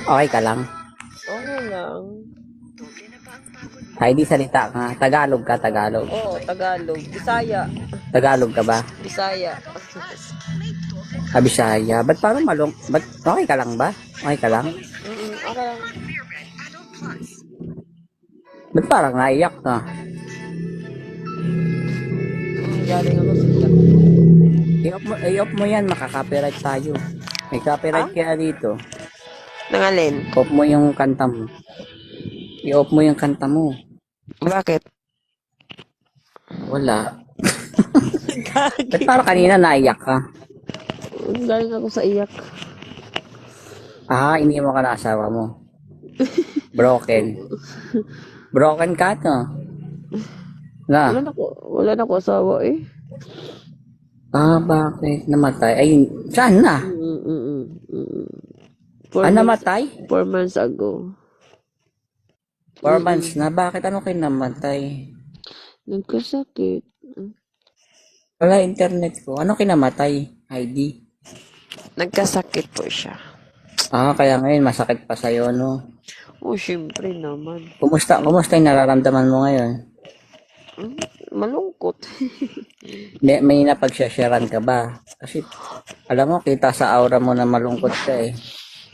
Okay ka lang? Okay lang. Ay, di salita ka. Tagalog ka, Tagalog. Oo, Tagalog. Bisaya. Tagalog ka ba? Bisaya. Bisaya. Ba't parang Ba't okay ka lang ba? Okay ka lang? Okay lang. Ba't parang naiyak ka? Galing ako sa iyak. I-off mo yan, makaka-copyright tayo. May copyright Ah? kaya dito. Nangalin? Off mo yung kanta mo. I-off mo yung kanta mo. Bakit? Wala. Ba't Gagi. parang kanina naiyak ka? Galing ako sa iyak. Iniwan ka na asawa mo. Broken. Broken ka to. Na. Wala na ko asawa eh. Bakit? Namatay? Ay, saan na? Namatay? 4 months ago. 4 months na. Bakit? Ano kayo namatay? Nagkasakit. Wala internet ko. Ano kinamatay? Heidi? Nagkasakit po siya. Kaya ngayon masakit pa sa'yo, no? Oh, syempre naman. Kumusta yung nararamdaman mo ngayon? Malungkot. May napagsasharean ka ba? Kasi, alam mo, kita sa aura mo na malungkot ka eh.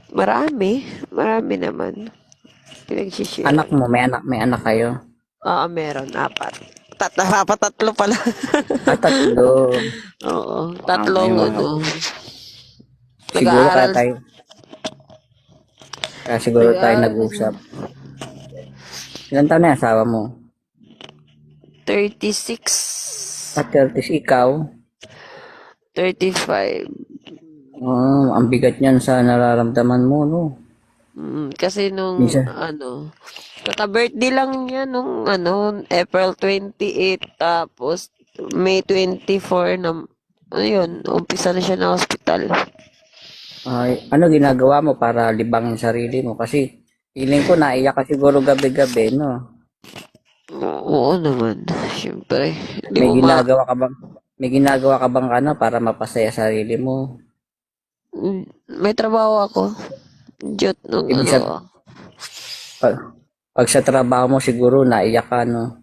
Marami naman. Pinagsishare. Anak mo, may anak kayo? Meron. 4. Tatlo pala. 3. Oo. Tatlong Ayun. Siguro nag-aaral. kaya siguro tayo Nag-aaral. nag-usap. Ilan taon na yung asawa mo? 36. 30 ikaw? 35. Ang bigat niyan sa nararamdaman mo, no? Kasi nung Minsan, kaka-birthday lang niya nung April 28, tapos May 24 na ayun, umpisa na siya na hospital. ano ginagawa mo para libangin sarili mo? Kasi, feeling ko naiyak ka siguro gabi-gabi, no? Oo naman, syempre. Hindi May mo ginagawa ka bang, para mapasaya sarili mo? may trabaho ako. Diyot nung Ibig sabihin, pag, pag sa trabaho mo siguro naiyak ka, no?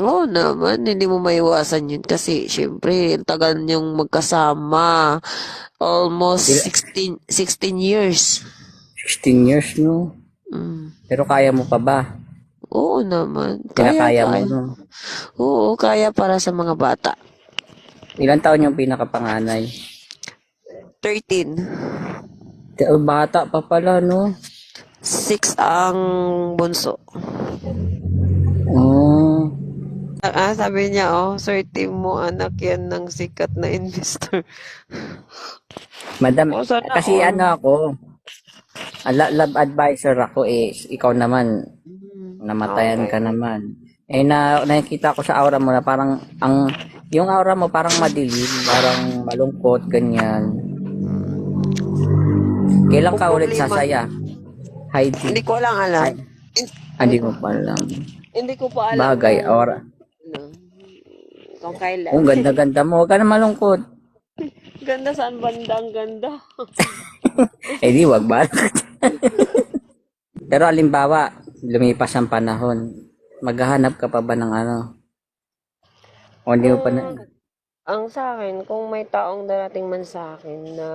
Oo naman, hindi mo maiwasan yun kasi syempre, ang tagal niyong magkasama. Almost Ila- 16 years. 16 years, no? Mm. Pero kaya mo pa ba? Oo naman. Kinakaya mo, Kaya. no? Oo, kaya para sa mga bata. Ilan taon yung pinakapanganay? 13. Bata pa pala, no? 6 ang bunso. Oh, Sabi niya, swerte mo anak yan ng sikat na investor. madam, Sana kasi all. ano ako, love advisor ako ikaw naman, namatayan Okay. ka naman. Nakikita ko sa aura mo na parang, yung aura mo parang madilim, parang malungkot, ganyan. Kailan Kung ka ulit problema, sasaya? Heidi. hindi ko lang alam. Ay, Hindi hindi ko, mo pa alam. hindi ko pa alam Bagay, aura. kung kailan. Ganda-ganda mo, huwag ka na malungkot. Ganda saan banda ang ganda? Di wag ba? Pero alimbawa, lumipas ang panahon, maghahanap ka pa ba ng ano? O hindi mo pa na... Ang sa akin, kung may taong darating man sa akin na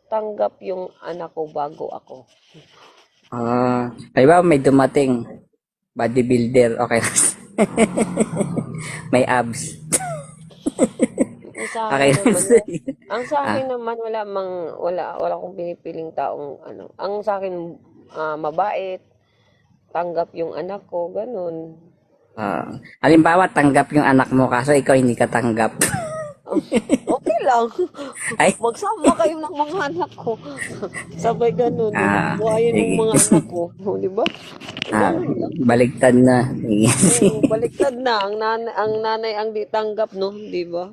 tanggap yung anak ko bago ako. Halimbawa may dumating, bodybuilder, okay. May abs. Ang sa Okay. akin naman, ang sa ah, akin naman wala akong pinipiling taong ano. Ang sa akin mabait, tanggap yung anak ko, ganun. halimbawa tanggap yung anak mo kaso ikaw hindi ka tanggap. Okay lang. Ay, Magsama kayo ng mga anak ko. Sabay ganun, buhayin ng sige. mga anak ko. Di ba? Ganun lang. Baligtad na. Oo, baliktad na. Ang nanay ang di tanggap, no? Di ba?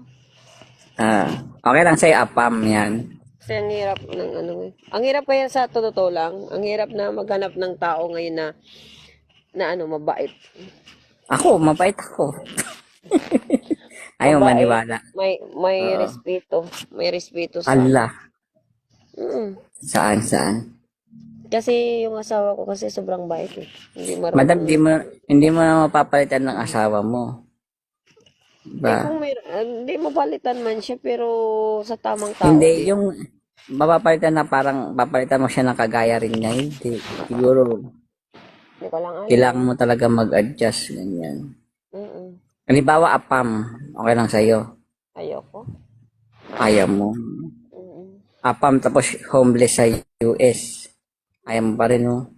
Okay lang sa'yo, apam yan. Kasi ang hirap ng ano eh. Ang hirap kaya sa totoo lang, ang hirap na maghanap ng tao ngayon na mabait. Ako, mabait ako. Ayaw Mabait, maniwala. may respeto sa Allah. Mm. Saan? Kasi yung asawa ko kasi sobrang bait eh. Hindi Madam, marunong. hindi mo na mapapalitan ng asawa mo. Eh Diba? kung may, hindi mapalitan man siya pero sa tamang tao Hindi, din. yung mapapalitan na parang papalitan mo siya ng kagaya rin niya. Hindi. Siguro, Hindi ko lang alam. kailangan mo talaga mag-adjust. Ganyan. Mm. Halimbawa, apam. Okay lang sa'yo. Ayoko. Ayaw mo. Mm. Apam tapos homeless sa US. Ayaw mo pa rin, no?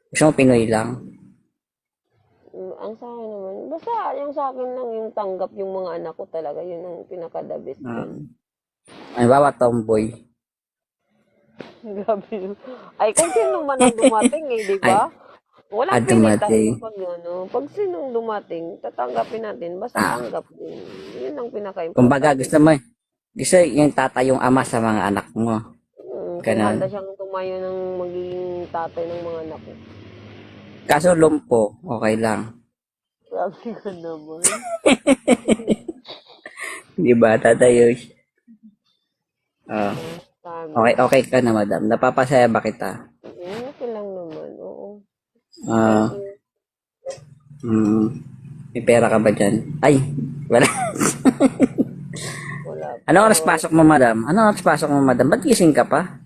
Gusto mo Pinoy lang. Ang sa akin naman, basta yung sa akin lang yung tanggap yung mga anak ko talaga, yun ang pinaka-the best Ah, dyan. halimbawa, tomboy. Grabe yun. Ay, kung sino man ang dumating eh, di Ay, ba? Walang pilitan dumating. kapag ano. Pag sinong dumating, tatanggapin natin. Basta Ah, tanggap din. Yun ang kumbaga, pinaka-importante. gusto yung tatay yung ama sa mga anak mo. Kung handa Ganon. siyang tumayo ng magiging tatay ng mga anak ko. Kaso lumpo, okay lang. Grabe ka naman. Di ba, Tata Yosh? Ah, Tama. okay ka na, madam. Napapasaya ba kita? Okay lang naman. Oo. Thank Ah, you. mm, may pera ka ba dyan? Ay, wala. Wala Ano pa. oras pasok mo, madam? Ano oras pasok mo, madam? Ba't gising ka pa?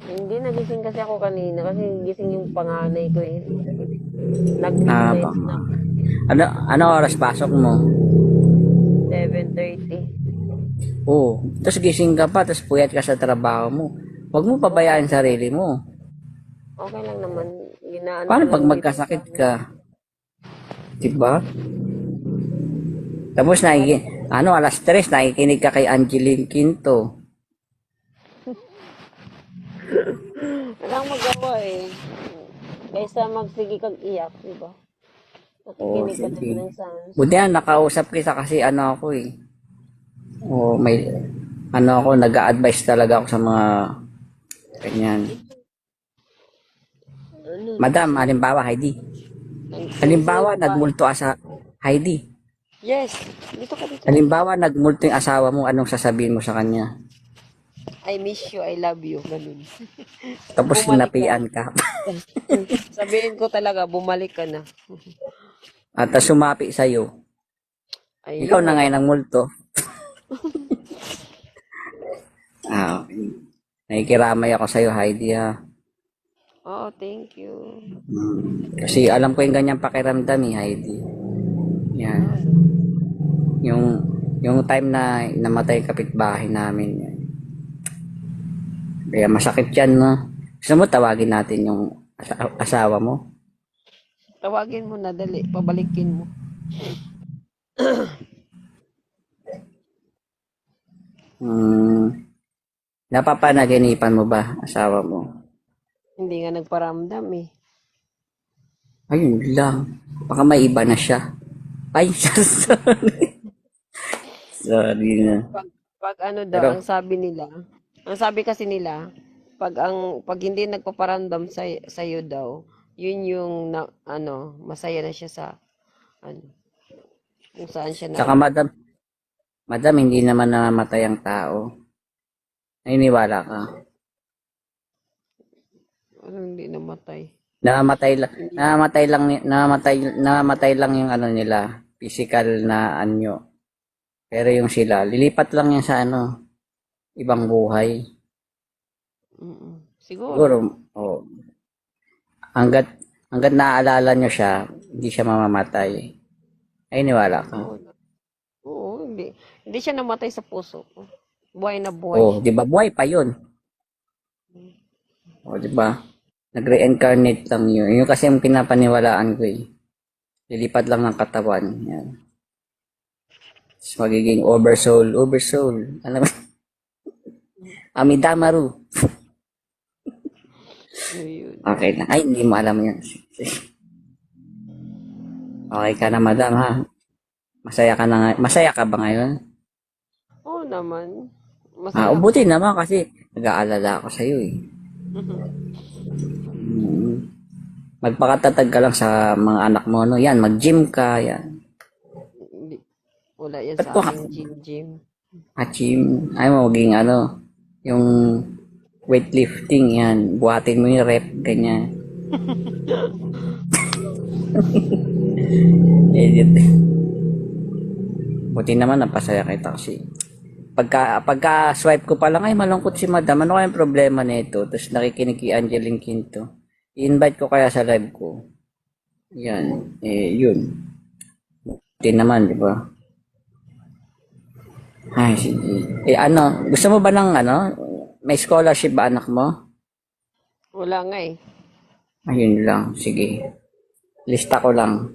Hindi, nagising kasi ako kanina kasi gising yung panganay ko eh. Ah, Nag-midnight pa. na. Ano oras pasok mo? 7:30. Oo. Tapos gising ka pa, tapos puyat ka sa trabaho mo. Huwag mo Okay, pabayaan sarili mo. okay lang naman. Ginaano ko Paano lang pag dito sa magkasakit ano. ka? Diba? Tapos alas 3, nakikinig ka kay Angeline Quinto. Walang magawa eh. Kaysa magsige kag iyak, di ba? Oo, Nakikinig ka sige. naman ng sounds. Buti nga, nakausap kita kasi ako eh. Oo, ako, nag-a-advise talaga ako sa mga ganyan. Ano, Madam, sige. halimbawa, Heidi. Sino Halimbawa, pa? Heidi. Yes, dito ka dito. Halimbawa, nagmulto yung asawa mo, anong sasabihin mo sa kanya? I miss you, I love you, ganun. Tapos Bumalik ka. sinapian ka. Sabihin ko talaga, bumalik ka na. At sumapi sa'yo. Ikaw Ayun, na ngayon wala. ang multo. Okay. Nakikiramay ako sa'yo, Heidi, ha. Oo, thank you. Kasi alam ko yung ganyang pakiramdam, Heidi. Yan. Ano? Yung, yung time na namatay kapitbahay namin. Yan. Kaya masakit yan, no? Gusto mo tawagin natin yung asawa mo? Tawagin mo na, dali. Pabalikin mo. Napapanaginipan mo ba asawa mo? Hindi nga nagparamdam eh. Ayun lang. Baka may iba na siya. Ay, sorry. Sorry na. Pag ano daw, Pero, ang sabi kasi nila, pag hindi nagpaparamdam sa'yo daw, yun yung masaya na siya sa ano, kung saan siya saka na. madam, hindi naman namamatay ang tao. Naniniwala ka. Ano hindi namatay. Namamatay lang yung ano nila, physical na anyo. Pero yung sila, lilipat lang yan sa ibang buhay. Siguro, Siguro. oh, hanggat, hanggat naaalala nyo siya, hindi siya mamamatay. Ay, niwala ka. Oo, oo, hindi. Hindi siya namatay sa puso ko. Buhay na buhay Oh, siya. di ba? Buhay pa yun. Oh, di ba? Nag-reincarnate lang yun. Yun kasi yung pinapaniwalaan ko eh. Lilipat lang ng katawan. Yan. Tapos magiging oversoul. Alam mo? Amidamaru. Yun. Okay na. Ay, hindi mo alam yun. Okay ka na, madam, ha? Masaya ka ba ngayon? Oo naman. Ah, Masaya ako. ubuti naman kasi nag-aalala ako sa'yo eh. Magpakatatag ka lang sa mga anak mo, no? Yan, mag-gym ka, yan. Hindi. Wala yan Ba't sa po akin, Jim Jim. gym? Ay mo maging Yung weightlifting, yan. Buhatin mo yung rep, ganyan. Edit. Buti naman napasaya kita kasi pagka swipe ko pa lang ay malungkot si madam. Ano kaya yung problema nito? Tapos nakikinig kay Angeline Quinto. I-invite ko kaya sa live ko. Yan. Yun. Buti naman, di ba? Ay, sige. Ano, gusto mo ba ng ano? May scholarship ba anak mo? Wala nga eh. Ayun lang. Sige. Lista ko lang.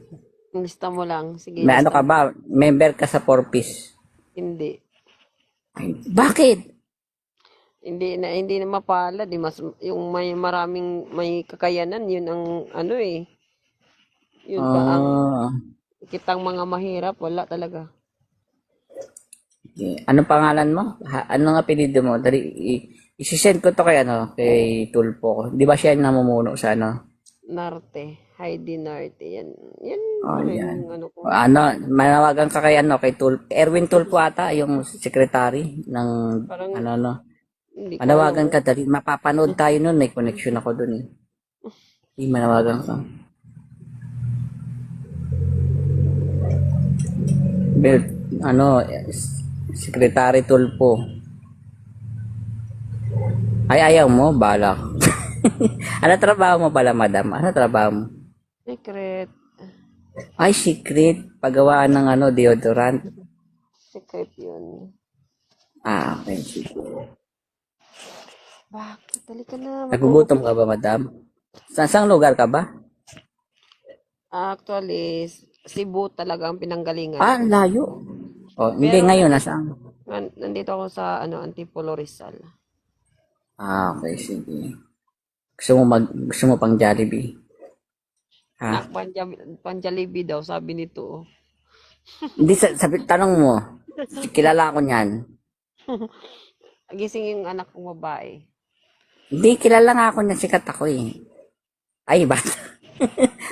Lista mo lang. Sige, May ano lista ka ba? Member ka sa 4-piece? Hindi. Ay, bakit? Hindi na mapalad. Mas, yung may maraming may kakayanan, yun ang ano eh. Yun pa ang Ah, kitang mga mahirap. Wala talaga. okay. Anong pangalan mo? Ano nga apelyido mo? Dali, isisend ko to kay ano, kay Tulpo. Di ba siya yung namumuno sa ano? Narte. Heidi Narte. Yan. Yan. Oh, Ano yan. yung ano ko. Ano, manawagan ka kay ano, kay Tulpo. Erwin Tulpo ata, yung secretary ng Parang ano, no. hindi ko Manawagan alam. ka dali. Mapapanood tayo nun. May connection ako dun eh. Manawagan ka. Bert, ano, secretary Tulpo. Ay, ayaw mo? Balak. Ano trabaho mo pala, madam? Ano trabaho mo? Secret. Ay, secret. Paggawaan ng ano, deodorant. Secret yun. Okay. Sige. Bakit? Halika na. Nagugutom ka ba, madam? Saan lugar ka ba? Actually, Cebu talaga ang pinanggalingan Ang ko. layo. Oh, hindi Pero ngayon. Nasaan? nandito ako sa Antipolo Rizal. Okay, sige. Gusto mo pang Jollibee? Ha? Panjalibi daw, sabi nito. Hindi, sabi, tanong mo. Kilala ko niyan. Gising yung anak kong babae. Hindi, kilala nga ako niyan. Sikat ako eh. Ay, bata.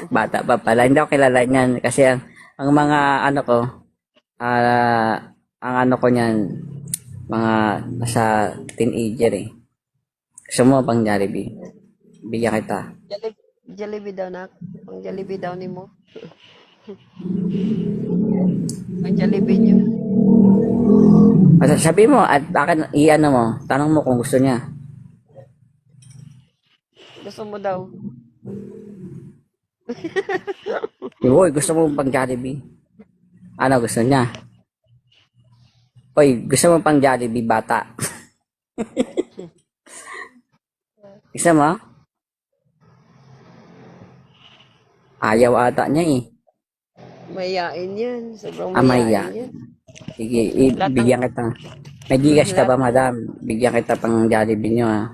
Bata pa pala. Hindi ako kilala niyan. Kasi ang mga ano ko, ang ano ko niyan, mga nasa teenager eh. Gusto mo pang Jollibee? Bigyan kita. Jollibee daw na. Pang Jollibee daw ni mo. Pang Jollibee nyo. Sabi mo, at akin, i-ano mo, tanong mo kung gusto niya. Gusto mo daw. Uy, gusto mo pang Jollibee? Ano gusto niya? Uy, gusto mo pang Jollibee, bata? Gusto mo? Ayaw ata niya eh. Mayain yan. Sobrang Maya. mayain yan. Sige, Lahat ng, bigyan kita. May gigas ka lahat, ba, madam? Bigyan kita pang Jollibee niyo, ha?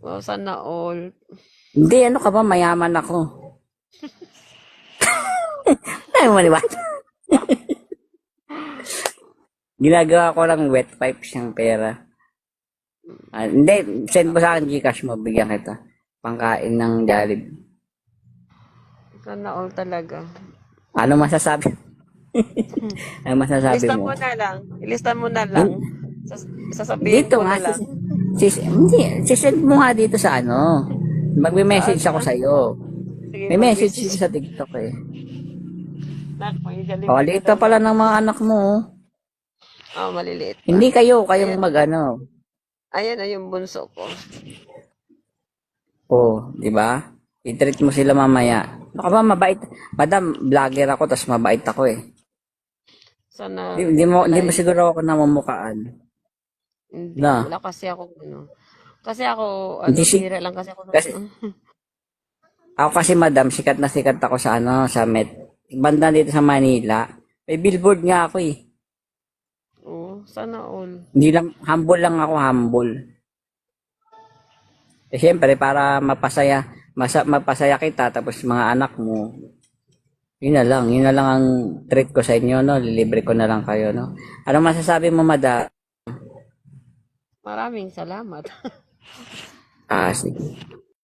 oh, sana all. Hindi, ano ka ba? Mayaman ako. Ay, maniwala. Ginagawa ko lang wet pipes yung pera. Hindi, send mo sa akin Gcash mo, bigyan kita. Pangkain ng Jollibee. Sana all talaga. Ano masasabi? Ano masasabi Ilista mo? mo na lang. Ilista mo na lang. Sasabihin Dito ko nga, na lang. hindi, sisend mo nga dito sa ano. Magme-message ako sa'yo. Sige, May message mag-message. dito sa TikTok eh. Nak, may O, Jollibee liit ka pa daw. pala ng mga anak mo. Oh. Oh, maliliit pa. Hindi kayong mag-ano. Ayan na yung bunso ko. Oh, di ba? I-treat mo sila mamaya. Baka ba mabait? Madam, vlogger ako, tas mabait ako eh. Sana, Hindi mo siguro ako namumukaan. hindi. Na. Wala kasi ako, Kasi ako, Hindi bihira lang kasi ako. kasi, ako kasi madam, sikat na sikat ako sa sa Met. Banda dito sa Manila. May billboard nga ako eh. Oo, sana all. Hindi lang, humble lang ako, humble. Eh, syempre, para mapasaya kita, tapos mga anak mo, yun na lang ang treat ko sa inyo, no? Lilibre ko na lang kayo, no? Ano masasabi mo, madam? Maraming salamat. Sige.